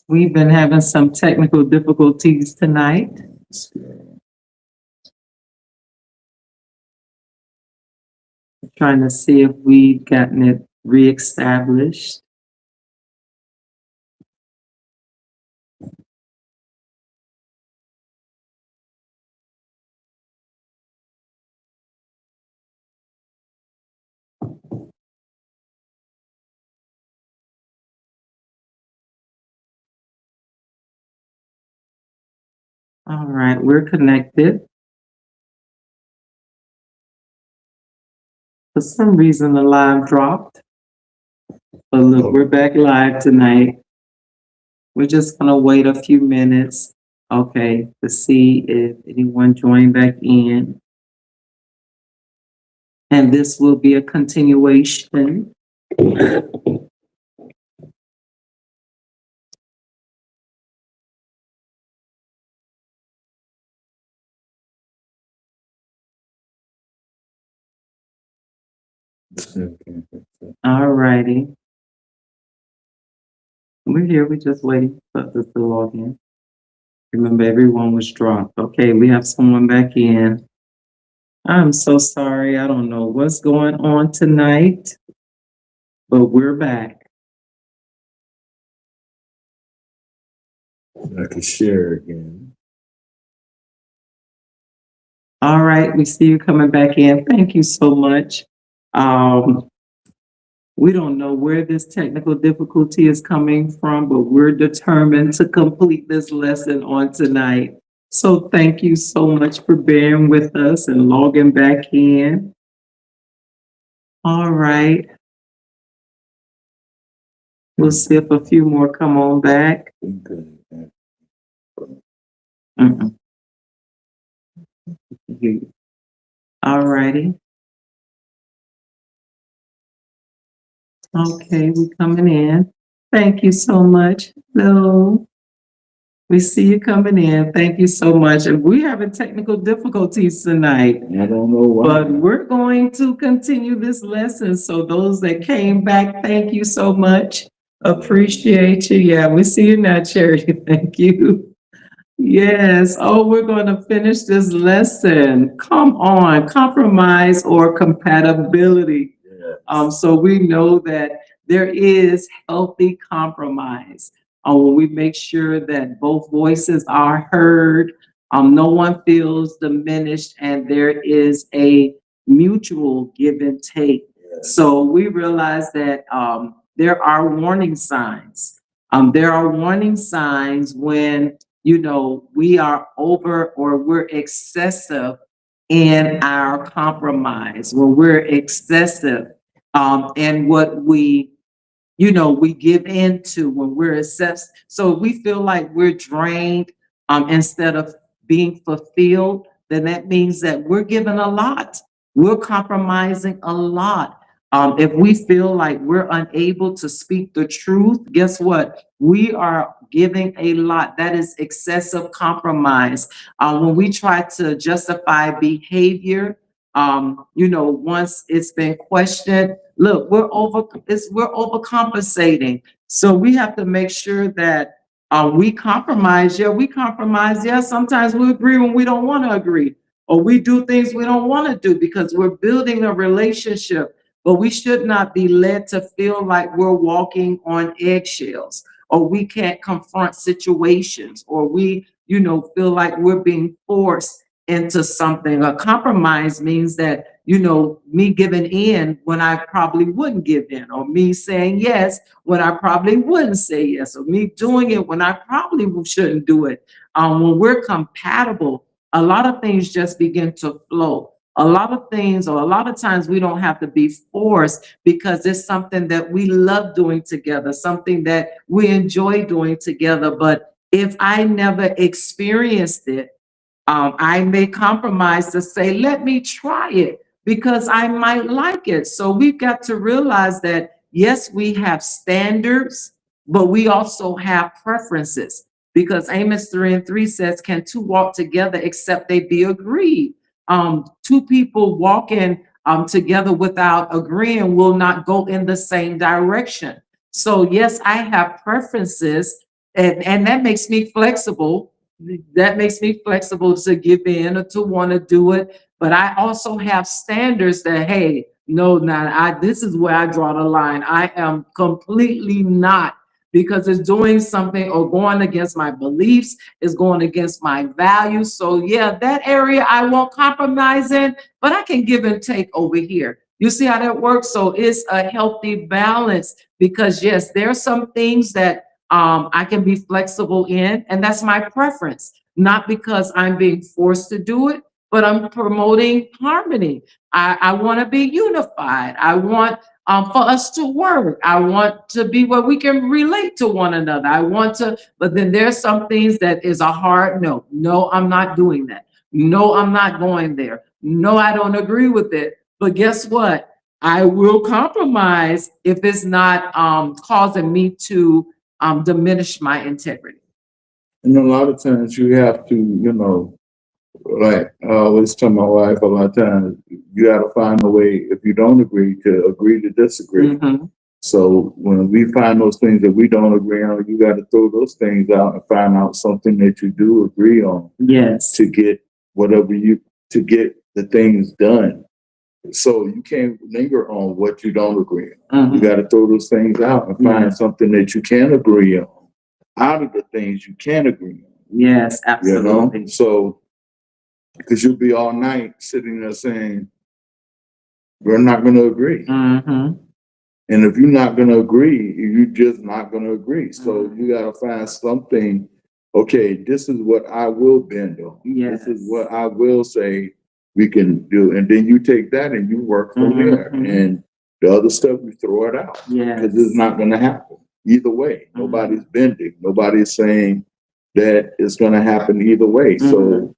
We've been having some technical difficulties tonight. Trying to see if we've gotten it reestablished. All right, we're connected. For some reason, the live dropped. But look, we're back live tonight. We're just gonna wait a few minutes, okay, to see if anyone joined back in. And this will be a continuation. All righty. We're here. We're just waiting for this to log in. Remember, everyone was dropped. Okay, we have someone back in. I'm so sorry. I don't know what's going on tonight, but we're back. I can share again. All right, we see you coming back in. Thank you so much. We don't know where this technical difficulty is coming from, but we're determined to complete this lesson on tonight. So thank you so much for bearing with us and logging back in. All right. We'll see if a few more come on back. All righty. Okay, we're coming in. Thank you so much. Hello. We see you coming in. Thank you so much. And we're having technical difficulties tonight. I don't know why. But we're going to continue this lesson. So those that came back, thank you so much. Appreciate you. Yeah, we see you now, Charity. Thank you. Yes. Oh, we're going to finish this lesson. Come on, compromise or compatibility. So we know that there is healthy compromise. When we make sure that both voices are heard, no one feels diminished, and there is a mutual give and take. So we realize that there are warning signs. There are warning signs when we are over or we're excessive in our compromise, when we're excessive in what we give into, when we're assessed. So we feel like we're drained instead of being fulfilled, then that means that we're giving a lot. We're compromising a lot. If we feel like we're unable to speak the truth, guess what? We are giving a lot. That is excessive compromise. When we try to justify behavior, once it's been questioned, look, we're overcompensating. So we have to make sure that we compromise. Yeah, we compromise. Yeah, sometimes we agree when we don't want to agree, or we do things we don't want to do because we're building a relationship. But we should not be led to feel like we're walking on eggshells, or we can't confront situations, or we, feel like we're being forced into something. A compromise means that, me giving in when I probably wouldn't give in, or me saying yes when I probably wouldn't say yes, or me doing it when I probably shouldn't do it. When we're compatible, a lot of things just begin to flow. A lot of things, or a lot of times, we don't have to be forced because it's something that we love doing together, something that we enjoy doing together. But if I never experienced it, I may compromise to say, let me try it because I might like it. So we've got to realize that, yes, we have standards, but we also have preferences, because Amos 3:3 says, can two walk together except they be agreed? Two people walking together without agreeing will not go in the same direction. So yes, I have preferences and that makes me flexible. That makes me flexible to give in or to want to do it. But I also have standards that, hey, no, now this is where I draw the line. I am completely not, because it's doing something or going against my beliefs, is going against my values. So yeah, that area I won't compromise in, but I can give and take over here. You see how that works? So it's a healthy balance, because yes, there are some things that I can be flexible in, and that's my preference, not because I'm being forced to do it, but I'm promoting harmony. I want to be unified. I want for us to work. I want to be where we can relate to one another. I want to, but then there's some things that is a hard no. No, I'm not doing that. No, I'm not going there. No, I don't agree with it. But guess what? I will compromise if it's not causing me to diminish my integrity. And a lot of times you have to, like I always tell my wife a lot of times, you got to find a way, if you don't agree to disagree. Mhm. So when we find those things that we don't agree on, you got to throw those things out and find out something that you do agree on Yes. to get to get the things done. So you can't linger on what you don't agree on. You Mhm. got to throw those things out and Yeah. find something that you can agree on out of the things you can agree on. Yes, absolutely. So because you'll be all night sitting there saying, we're not going to agree. Mhm. And if you're not going to agree, you're just not going to agree. So Mhm. you got to find something. Okay, this is what I will bend on. Yes. This is what I will say we can do. And then you take that and you work from there. Mhm. And the other stuff, you throw it out. Yes. Because it's not going to happen either way. Nobody's bending. Nobody's saying that it's going to happen either way. So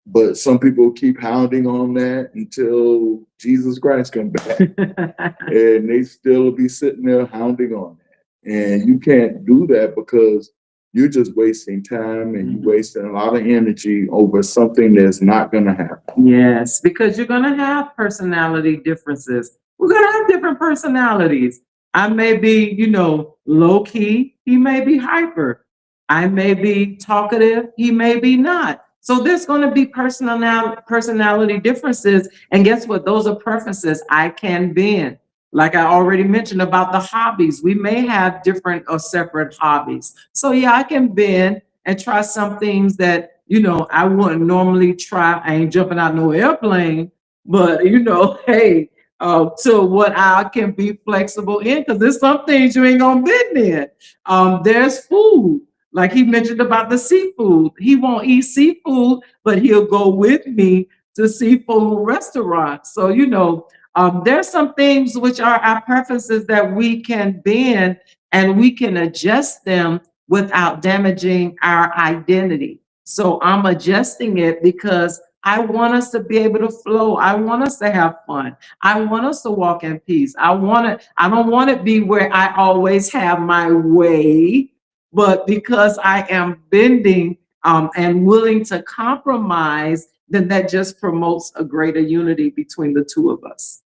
but some people keep hounding on that until Jesus Christ comes back. And they still be sitting there hounding on that. And you can't do that because you're just wasting time and you're wasting a lot of energy over something that's not going to happen. Yes, because you're going to have personality differences. We're going to have different personalities. I may be, low key. He may be hyper. I may be talkative. He may be not. So there's going to be personality differences. And guess what? Those are preferences I can bend. Like I already mentioned about the hobbies, we may have different or separate hobbies. So yeah, I can bend and try some things that I wouldn't normally try. I ain't jumping out no airplane, but hey, to what I can be flexible in, because there's some things you ain't gonna bend in. There's food, like he mentioned about the seafood. He won't eat seafood, but he'll go with me to seafood restaurants. So there's some things which are our preferences that we can bend, and we can adjust them without damaging our identity. So I'm adjusting it because I want us to be able to flow. I want us to have fun. I want us to walk in peace. I don't want to be where I always have my way, but because I am bending and willing to compromise, then that just promotes a greater unity between the two of us.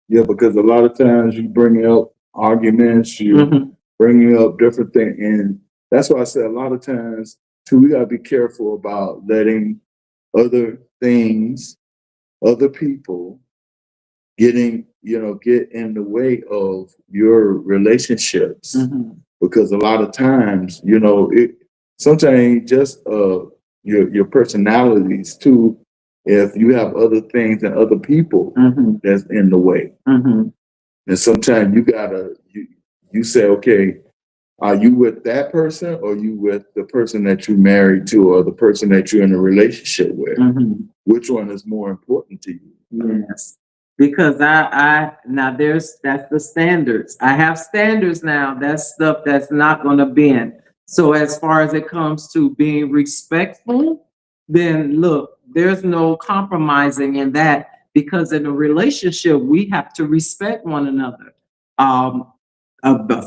Yeah, because a lot of times you bring up arguments, you bring up different things. And that's why I said a lot of times, too, we got to be careful about letting other things, other people get in the way of your relationships. Because a lot of times, sometimes just your personalities too. If you have other things and other people that's in the way, and sometimes you say, okay, are you with that person, or are you with the person that you're married to, or the person that you're in a relationship with? Which one is more important to you? Yes. Because that's the standards. I have standards now. That's stuff that's not going to bend. So as far as it comes to being respectful, then look, there's no compromising in that, because in a relationship, we have to respect one another. Of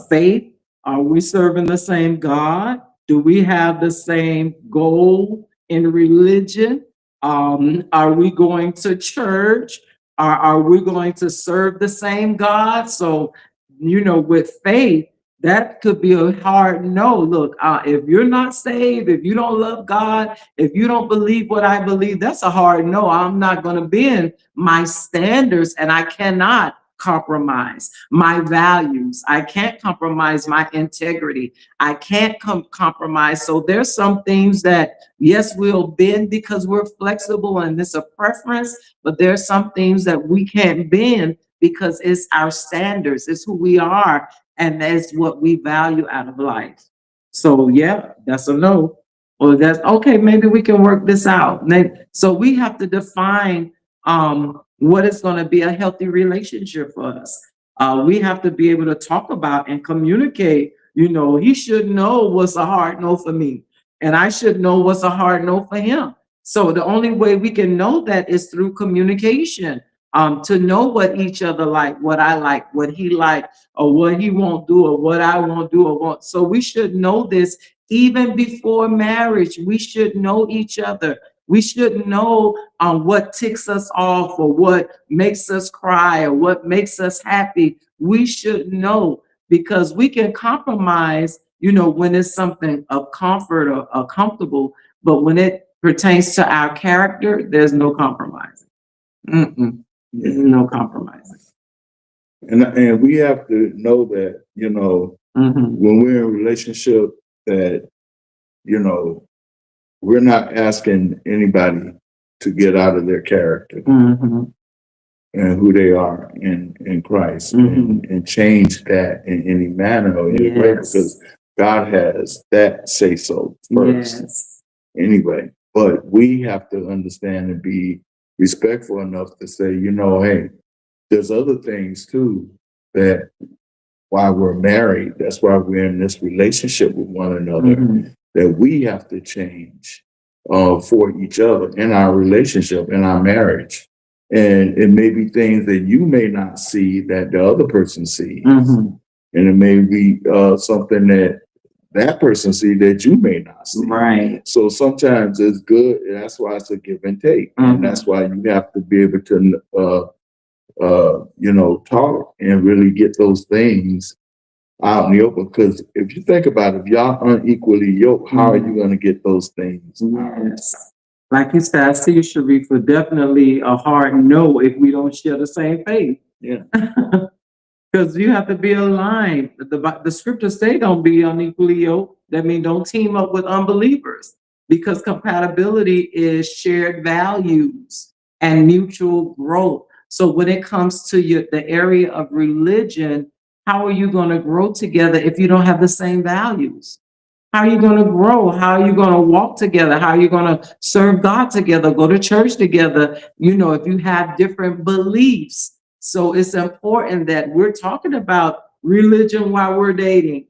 faith, are we serving the same God? Do we have the same goal in religion? Are we going to church? Are we going to serve the same God? So, with faith, that could be a hard no. Look, if you're not saved, if you don't love God, if you don't believe what I believe, that's a hard no. I'm not going to bend my standards, and I cannot compromise my values. I can't compromise my integrity. I can't compromise. So there's some things that, yes, we'll bend because we're flexible and it's a preference, but there's some things that we can't bend because it's our standards, it's who we are, and that's what we value out of life. So yeah, that's a no. Or that's okay, maybe we can work this out. So we have to define what is going to be a healthy relationship for us. We have to be able to talk about and communicate. He should know what's a hard no for me, and I should know what's a hard no for him. So the only way we can know that is through communication, to know what each other like, what I like, what he like, or what he won't do, or what I won't do, or won't. So we should know this even before marriage. We should know each other. We should know what ticks us off, or what makes us cry, or what makes us happy. We should know, because we can compromise, when it's something of comfort or comfortable, but when it pertains to our character, there's no compromising. No compromising. And we have to know that, when we're in a relationship, that, we're not asking anybody to get out of their character and who they are in Christ, and change that in any manner or any way, because God has that say so first anyway. But we have to understand and be respectful enough to say, hey, there's other things too, that while we're married, that's why we're in this relationship with one another, that we have to change for each other in our relationship, in our marriage. And it may be things that you may not see that the other person sees. And it may be something that person see that you may not see. Right. So sometimes it's good. That's why it's a give and take. And that's why you have to be able to talk and really get those things out in the open. Because if you think about it, if y'all unequally yoked, how are you going to get those things out? Like you said, I see you, Sharifa, definitely a hard no if we don't share the same faith. Yeah. Because you have to be aligned. The scriptures say don't be unequally yoked. That means don't team up with unbelievers, because compatibility is shared values and mutual growth. So when it comes to the area of religion, how are you going to grow together if you don't have the same values? How are you going to grow? How are you going to walk together? How are you going to serve God together, go to church together, if you have different beliefs? So it's important that we're talking about religion while we're dating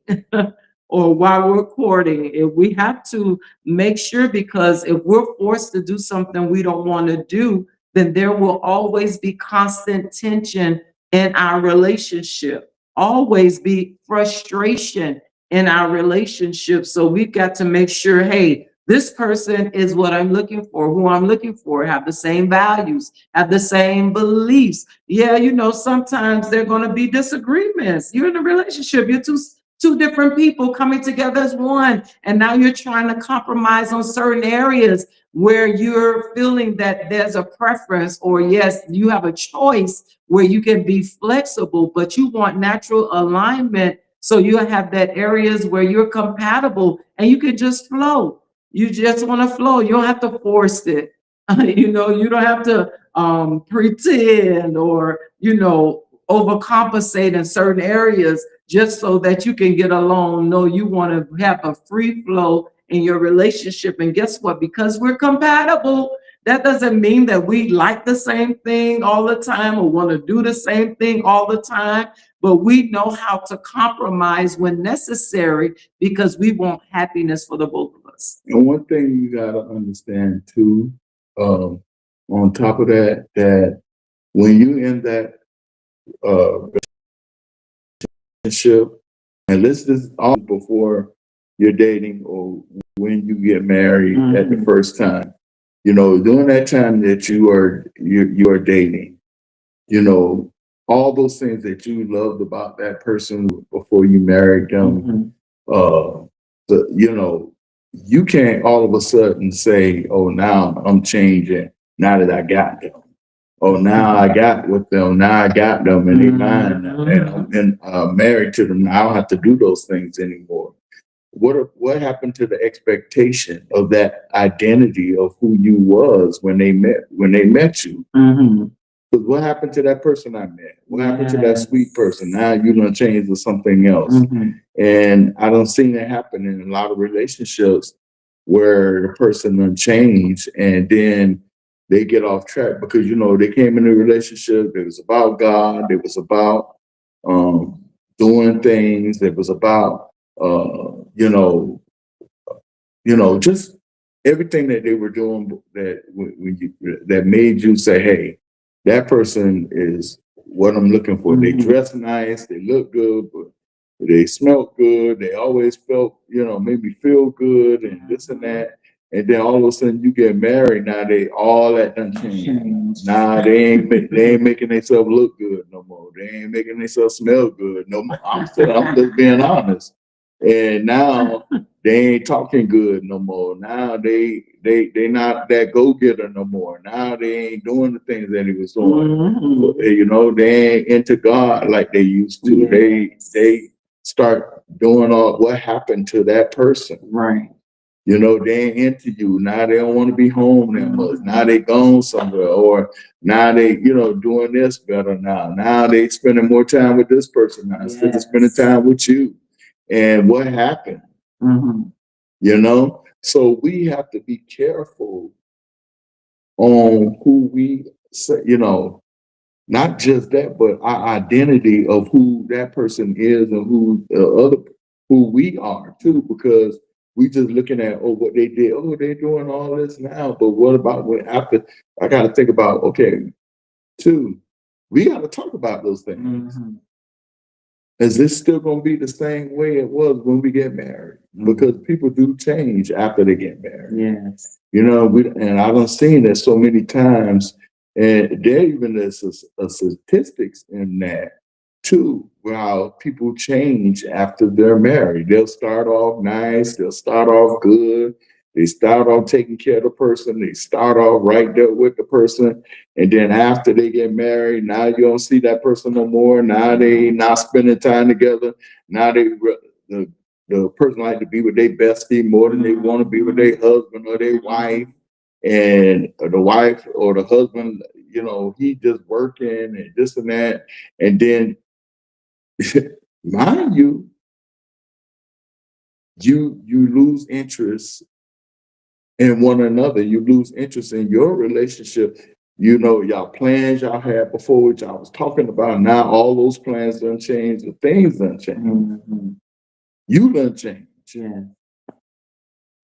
or while we're courting. If we have to make sure, because if we're forced to do something we don't want to do, then there will always be constant tension in our relationship, always be frustration in our relationship. So we've got to make sure, hey, this person is what I'm looking for, who I'm looking for, have the same values, have the same beliefs. Yeah, sometimes there are going to be disagreements. You're in a relationship, you're two different people coming together as one, and now you're trying to compromise on certain areas where you're feeling that there's a preference, or yes, you have a choice where you can be flexible, but you want natural alignment. So you have that areas where you're compatible and you can just flow. You just want to flow. You don't have to force it. You don't have to pretend or, overcompensate in certain areas just so that you can get along. No, you want to have a free flow in your relationship. And guess what? Because we're compatible, that doesn't mean that we like the same thing all the time or want to do the same thing all the time, but we know how to compromise when necessary because we want happiness for the both of us. And one thing you got to understand too, on top of that, that when you in that relationship, and this is all before you're dating or when you get married at the first time, during that time that you are dating, all those things that you loved about that person before you married them. You know, you can't all of a sudden say, "Oh, now I'm changing. Now that I got them. Oh, now I got with them. Now I got them, and they mine, and I'm married to them. Now I don't have to do those things anymore." What happened to the expectation of that identity of who you was when they met you? But what happened to that person I met? What happened to that sweet person? Now you done changed to something else. And I don't see that happen in a lot of relationships where the person done changed and then they get off track because, you know, they came in a relationship. It was about God. It was about doing things. It was about, just everything that they were doing that made you say, "Hey, that person is what I'm looking for." They dress nice, they look good, but they smelled good. They always felt, made me feel good and this and that. And then all of a sudden you get married. Now all that done changed. Now they ain't making themselves look good no more. They ain't making themselves smell good no more. I'm just being honest. And now they ain't talking good no more. Now they not that go getter no more. Now they ain't doing the things that he was doing. They ain't into God like they used to. They start doing what happened to that person. Right. They ain't into you. Now they don't want to be home that much. Now they gone somewhere, or now they, doing this better now. Now they spending more time with this person now instead of spending time with you. And what happened? So we have to be careful on who we say, not just that, but our identity of who that person is and who we are too, because we just looking at, what they did. Oh, they're doing all this now, but what about after? I got to think about, okay, we got to talk about those things. Is this still going to be the same way it was when we get married? Because people do change after they get married. Yes. And I've seen that so many times, and there even is statistics in that too, how people change after they're married. They'll start off nice, they'll start off good, they start off taking care of the person, they start off right there with the person, and then after they get married, now you don't see that person no more. Now they not spending time together. Now the person like to be with their bestie more than they want to be with their husband or their wife. And the wife or the husband, he just working and this and that. And then, mind you lose interest in one another. You lose interest in your relationship. Y'all plans y'all had before, which I was talking about. Now all those plans done changed. The things done changed. You done changed.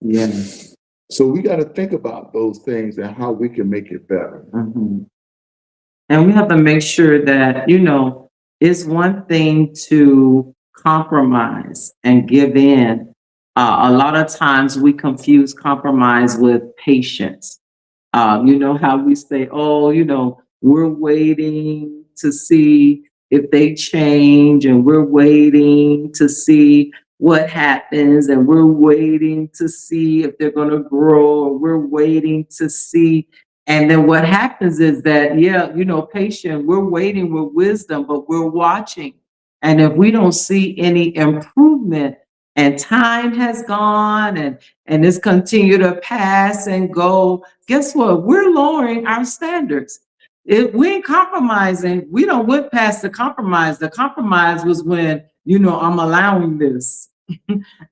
Yeah. So we got to think about those things and how we can make it better. And we have to make sure that, it's one thing to compromise and give in. A lot of times we confuse compromise with patience. You know how we say, we're waiting to see if they change, and we're waiting to see what happens, and we're waiting to see if they're going to grow, or we're waiting to see. And then what happens is that, patient, we're waiting with wisdom, but we're watching. And if we don't see any improvement, and time has gone and it's continued to pass and go, guess what? We're lowering our standards. If we ain't compromising, we don't went past the compromise. The compromise was when, I'm allowing this.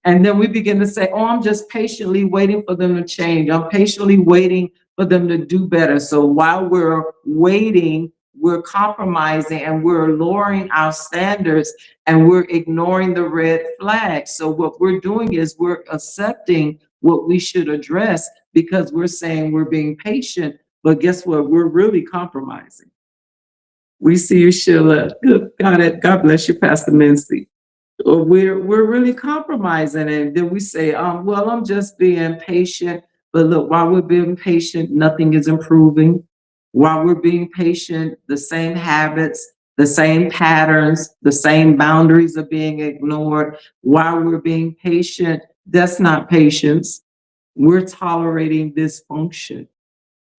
And then we begin to say, I'm just patiently waiting for them to change. I'm patiently waiting for them to do better. So while we're waiting, we're compromising and we're lowering our standards and we're ignoring the red flags. So what we're doing is we're accepting what we should address because we're saying we're being patient, but guess what? We're really compromising. We see you, Sheila. Good. God bless you, Pastor Mincy. We're really compromising, and then we say, I'm just being patient. But look, while we're being patient, nothing is improving. While we're being patient, the same habits, the same patterns, the same boundaries are being ignored. While we're being patient, that's not patience. We're tolerating dysfunction.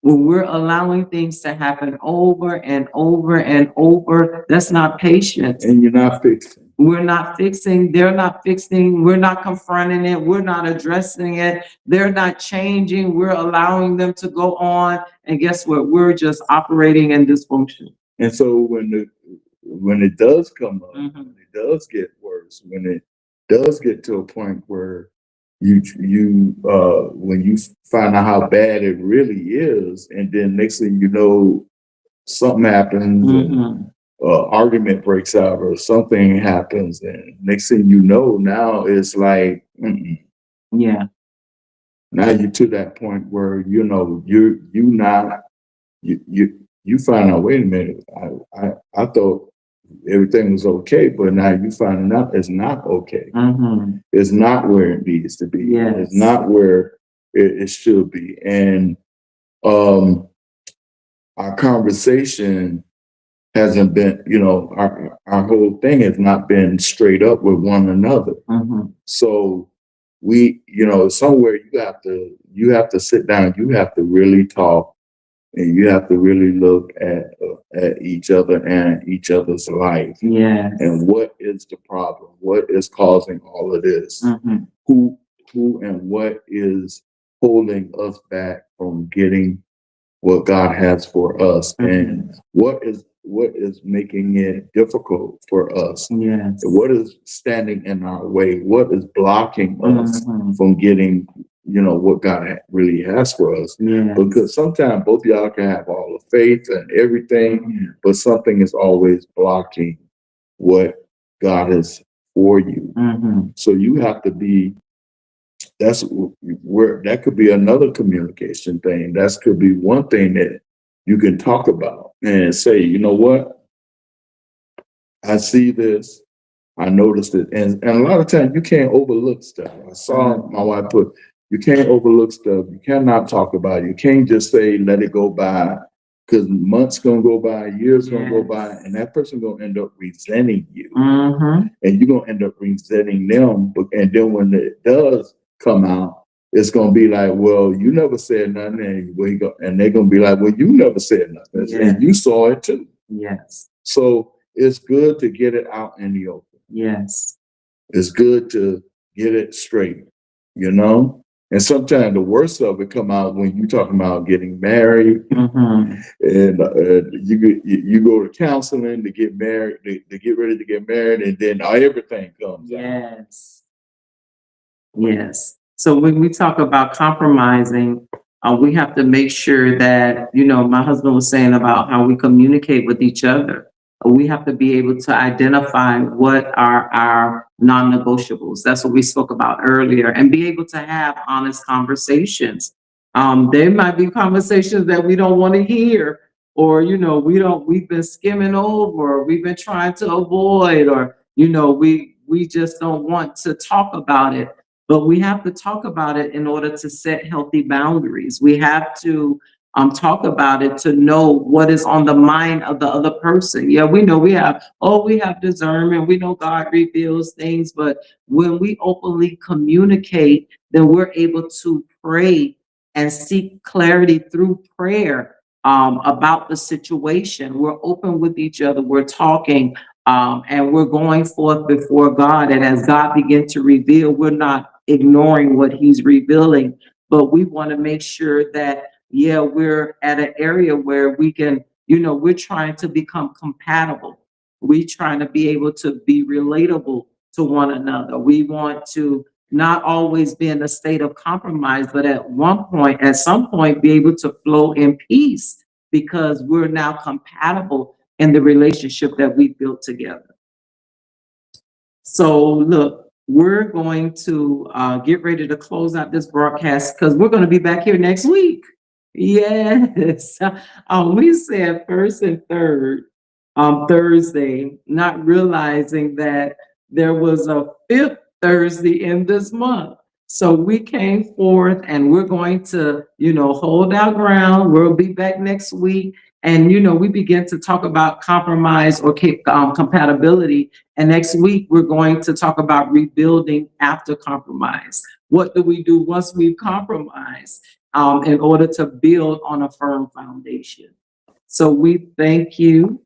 When we're allowing things to happen over and over and over, that's not patience. And you're not fixing. We're not fixing, they're not fixing, we're not confronting it, we're not addressing it, they're not changing, we're allowing them to go on. And guess what? We're just operating in dysfunction. And so when it does come up, Mhm. when it does get worse, when it does get to a point where when you find out how bad it really is, and then next thing you know, something happens and Mhm. argument breaks out or something happens, and next thing you know, now it's like, Yeah. now you're to that point where you find out, wait a minute, I thought everything was okay, but now you finding out it's not okay. Mhm. It's not where it needs to be. Yes. It's not where it should be. And our conversation hasn't been, our whole thing has not been straight up with one another. Mhm. So somewhere you have to sit down, you have to really talk, and you have to really look at each other and each other's life. Yes. And what is the problem? What is causing all of this? Mhm. Who and what is holding us back from getting what God has for us? Mhm. And what is making it difficult for us? Yes. What is standing in our way? What is blocking us Mhm. from getting, what God really has for us? Yes. Because sometimes both of y'all can have all the faith and everything, Mhm. but something is always blocking what God is for you. Mhm. So you have to be, that's where that could be another communication thing. That could be one thing that you can talk about and say, you know what? I see this. I noticed it. And a lot of times you can't overlook stuff. I saw my wife put, you can't overlook stuff. You cannot talk about it. You can't just say, let it go by, because months gonna go by, years gonna go by, and that person gonna end up resenting you. Mhm. And you're gonna end up resenting them. And then when it does come out, it's gonna be like, well, you never said nothing, and they're gonna be like, well, you never said nothing, Yes. and you saw it too. Yes. So it's good to get it out in the open. Yes. It's good to get it straight, And sometimes the worst of it come out when you talking about getting married, Mhm. and you go to counseling to get married, to get ready to get married, and then everything comes out. Yes. Yes. So when we talk about compromising, we have to make sure that, my husband was saying about how we communicate with each other. We have to be able to identify what are our non-negotiables. That's what we spoke about earlier, and be able to have honest conversations. There might be conversations that we don't want to hear, or, we've been skimming over, or we've been trying to avoid, or, we just don't want to talk about it. But we have to talk about it in order to set healthy boundaries. We have to talk about it to know what is on the mind of the other person. Yeah, we know we have discernment. We know God reveals things, but when we openly communicate, then we're able to pray and seek clarity through prayer about the situation. We're open with each other. We're talking. And we're going forth before God. And as God begins to reveal, we're not ignoring what He's revealing, but we want to make sure that, we're at an area where we can, we're trying to become compatible. We're trying to be able to be relatable to one another. We want to not always be in a state of compromise, but at some point, be able to flow in peace because we're now compatible in the relationship that we built together. So look, we're going to get ready to close out this broadcast because we're going to be back here next week. Yes. We said first and third Thursday, not realizing that there was a fifth Thursday in this month. So we came forth and we're going to, hold our ground. We'll be back next week. And, we begin to talk about compromise or compatibility. And next week, we're going to talk about rebuilding after compromise. What do we do once we've compromised in order to build on a firm foundation? So we thank you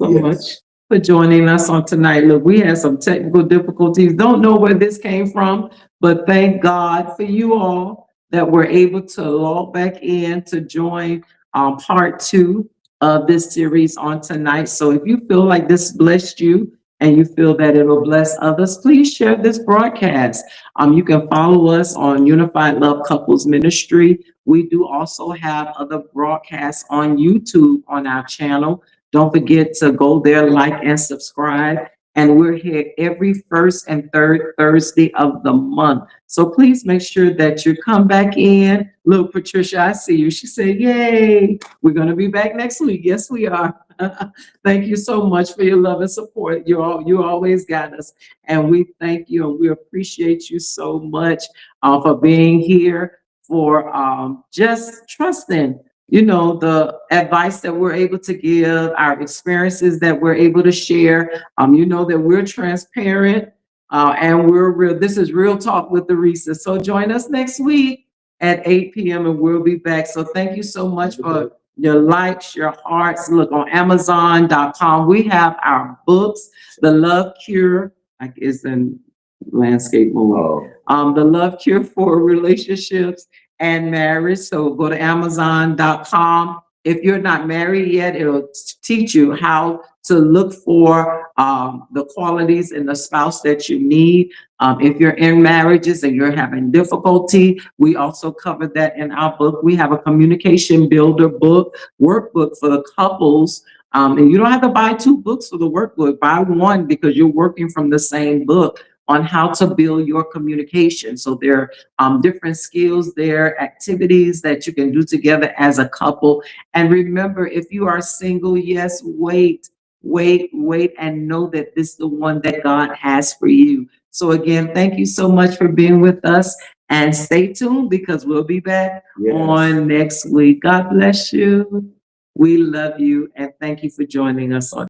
so much for joining us on tonight. Look, we had some technical difficulties. Don't know where this came from, but thank God for you all that were able to log back in to join part 2 of this series on tonight. So if you feel like this blessed you and you feel that it will bless others, please share this broadcast. You can follow us on Unified Love Couples Ministry. We do also have other broadcasts on YouTube on our channel. Don't forget to go there, like, and subscribe. And we're here every first and third Thursday of the month. So please make sure that you come back in. Look, Patricia, I see you. She said, yay, we're going to be back next week. Yes, we are. Thank you so much for your love and support. You always got us. And we thank you and we appreciate you so much for being here, for just trusting the advice that we're able to give, our experiences that we're able to share. That we're transparent and we're real. This is Real Talk with the Reeses. So join us next week at 8 p.m. and we'll be back. So thank you so much for your likes, your hearts. Look, on Amazon.com, we have our books, The Love Cure, like it's in landscape mode. The Love Cure for Relationships and Marriage. So go to Amazon.com. If you're not married yet, it'll teach you how to look for the qualities in the spouse that you need. If you're in marriages and you're having difficulty, we also cover that in our book. We have a communication builder book, workbook for the couples. And you don't have to buy 2 books for the workbook. Buy one because you're working from the same book on how to build your communication. So there are different skills there, activities that you can do together as a couple. And remember, if you are single, yes, wait, and know that this is the one that God has for you. So again, thank you so much for being with us and stay tuned because we'll be back on next week. God bless you. We love you and thank you for joining us on